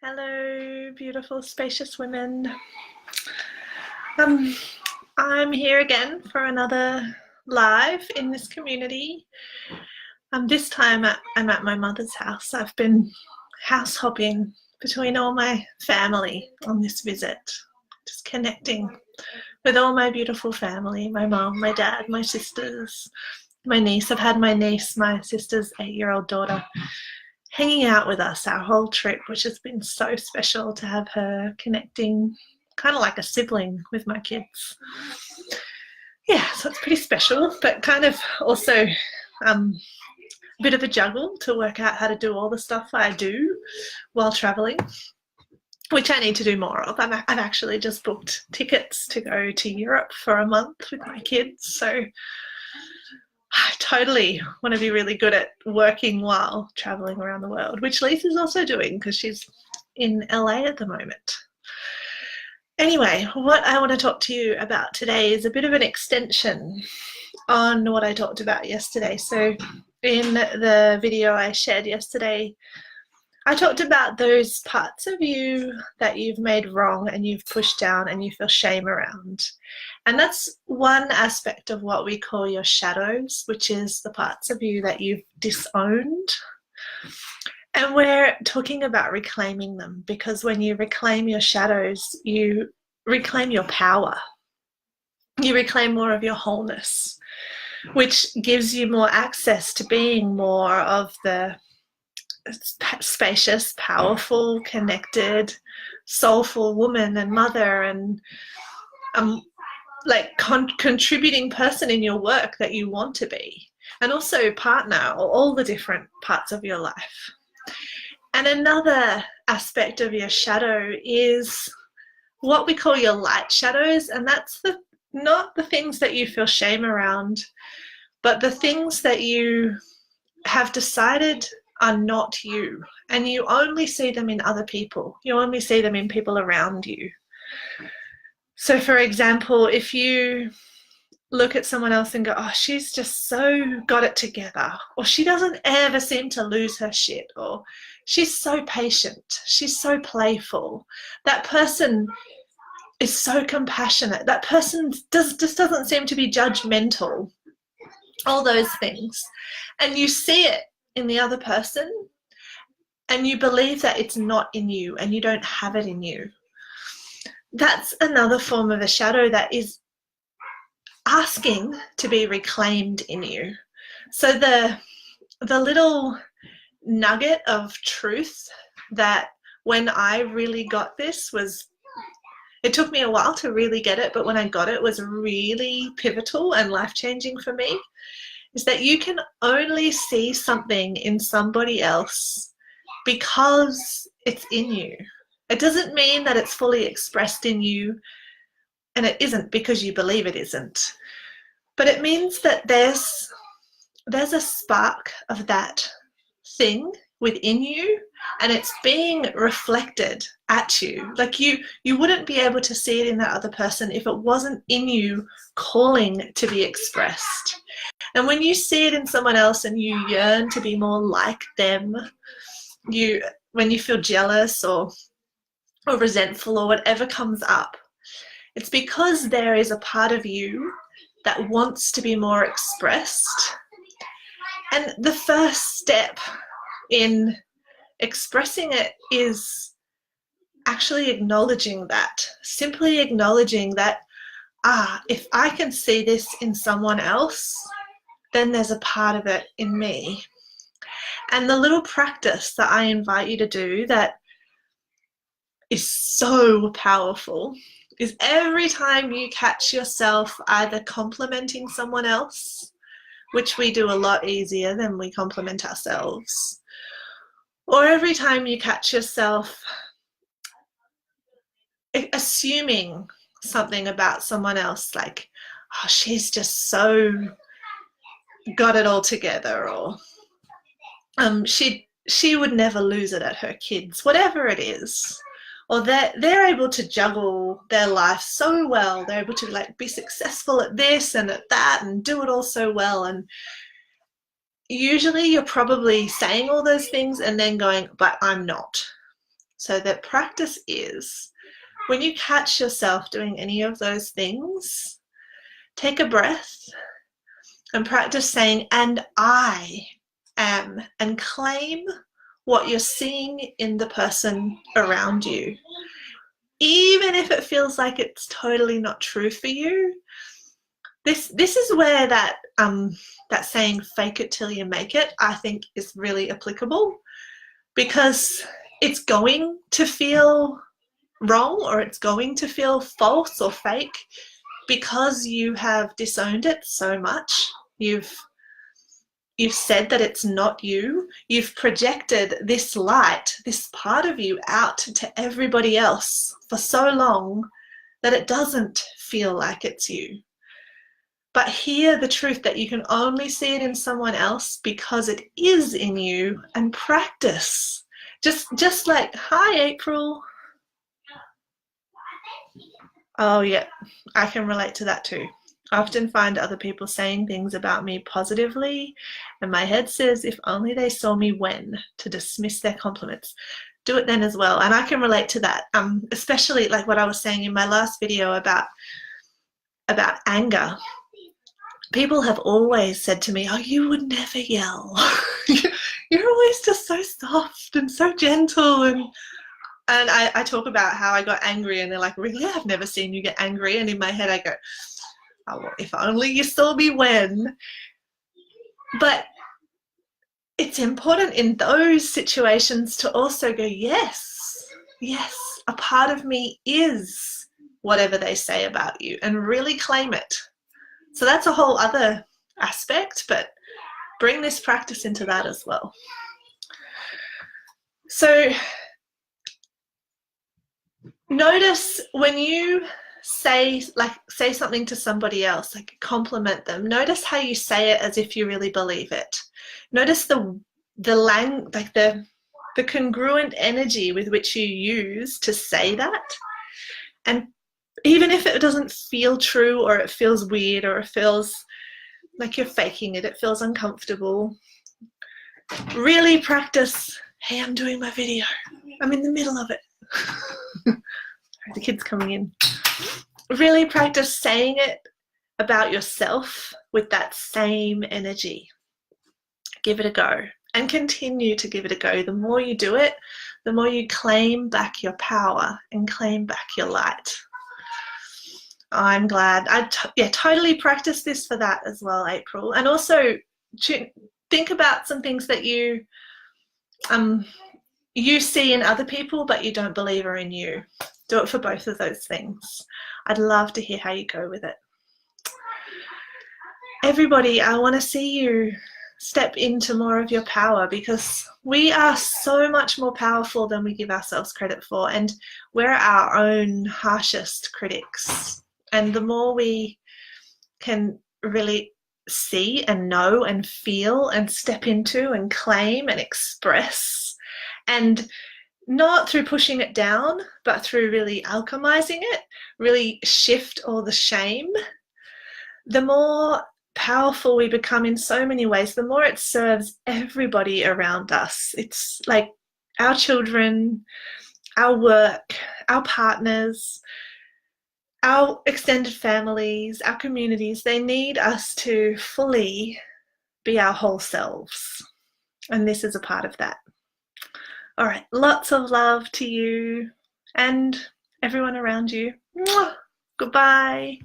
Hello, beautiful, spacious women. I'm here again for another live in this community. This time I'm at my mother's house. I've been house hopping between all my family on this visit, just connecting with all my beautiful family, my mom, my dad, my sisters, my niece. I've had my niece, my sister's 8-year-old daughter, hanging out with us our whole trip, which has been so special to have her connecting kind of like a sibling with my kids. Yeah, so it's pretty special, but kind of also a bit of a juggle to work out how to do all the stuff I do while traveling, which I need to do more of. I've actually just booked tickets to go to Europe for a month with my kids, so I totally want to be really good at working while traveling around the world, which Lisa's also doing because she's in LA at the moment. Anyway, what I want to talk to you about today is a bit of an extension on what I talked about yesterday. So in the video I shared yesterday, I talked about those parts of you that you've made wrong and you've pushed down and you feel shame around. And that's one aspect of what we call your shadows, which is the parts of you that you've disowned. And we're talking about reclaiming them, because when you reclaim your shadows, you reclaim your power. You reclaim more of your wholeness, which gives you more access to being more of the spacious, powerful, connected, soulful woman and mother and contributing person in your work that you want to be, and also partner, or all the different parts of your life. And another aspect of your shadow is what we call your light shadows, and that's not the things that you feel shame around, but the things that you have decided are not you, and you only see them in other people. You only see them in people around you. So for example, if you look at someone else and go, oh, she's just so got it together, or she doesn't ever seem to lose her shit, or she's so patient, she's so playful, that person is so compassionate, that person just doesn't seem to be judgmental, all those things. And you see it in the other person and you believe that it's not in you and you don't have it in you. That's another form of a shadow that is asking to be reclaimed in you. So the little nugget of truth that when I really got this was, it took me a while to really get it, but when I got it, was really pivotal and life-changing for me, is that you can only see something in somebody else because it's in you. It doesn't mean that it's fully expressed in you, and it isn't because you believe it isn't. But it means that there's a spark of that thing within you, and it's being reflected at you. Like you wouldn't be able to see it in that other person if it wasn't in you calling to be expressed. And when you see it in someone else and you yearn to be more like them, when you feel jealous or resentful or whatever comes up, it's because there is a part of you that wants to be more expressed. And the first step in expressing it is actually acknowledging that, simply acknowledging that, if I can see this in someone else, then there's a part of it in me. And the little practice that I invite you to do that is so powerful is every time you catch yourself either complimenting someone else, which we do a lot easier than we compliment ourselves, or every time you catch yourself assuming something about someone else, like, oh, she's just so got it all together, or she would never lose it at her kids, whatever it is. Or they're able to juggle their life so well. They're able to be successful at this and at that and do it all so well. And usually you're probably saying all those things and then going, but I'm not. So the practice is, when you catch yourself doing any of those things, take a breath and practice saying, and I am, and claim what you're seeing in the person around you. Even if it feels like it's totally not true for you, this is where that saying, fake it till you make it, I think is really applicable, because it's going to feel wrong, or it's going to feel false or fake, because you have disowned it so much. You've said that it's not you. You've projected this light, this part of you, out to everybody else for so long that it doesn't feel like it's you. But hear the truth that you can only see it in someone else because it is in you, and practice. Just like, hi, April. Oh, yeah, I can relate to that too. I often find other people saying things about me positively, and my head says, if only they saw me when, to dismiss their compliments. Do it then as well. And I can relate to that, especially like what I was saying in my last video about anger. People have always said to me, oh, you would never yell. You're always just so soft and so gentle. And I talk about how I got angry, and they're like, really? I've never seen you get angry. And in my head I go, oh, well, if only you saw me when. But it's important in those situations to also go, yes, a part of me is whatever they say about you, and really claim it. So that's a whole other aspect, but bring this practice into that as well. So notice when you say something to somebody else, like compliment them, notice how you say it as if you really believe it. Notice the congruent energy with which you use to say that. And even if it doesn't feel true, or it feels weird, or it feels like you're faking it, it feels uncomfortable, really practice, hey, I'm doing my video, I'm in the middle of it. The kids coming in. Really practice saying it about yourself with that same energy. Give it a go, and continue to give it a go. The more you do it, the more you claim back your power and claim back your light. I'm glad. I totally practice this for that as well, April. And also think about some things that you see in other people but you don't believe are in you. Do it for both of those things. I'd love to hear how you go with it. Everybody, I want to see you step into more of your power, because we are so much more powerful than we give ourselves credit for, and we're our own harshest critics. And the more we can really see and know and feel and step into and claim and express, and not through pushing it down, but through really alchemizing it, really shift all the shame, the more powerful we become in so many ways, the more it serves everybody around us. It's like our children, our work, our partners, our extended families, our communities. They need us to fully be our whole selves. And this is a part of that. All right, lots of love to you and everyone around you. Mwah! Goodbye.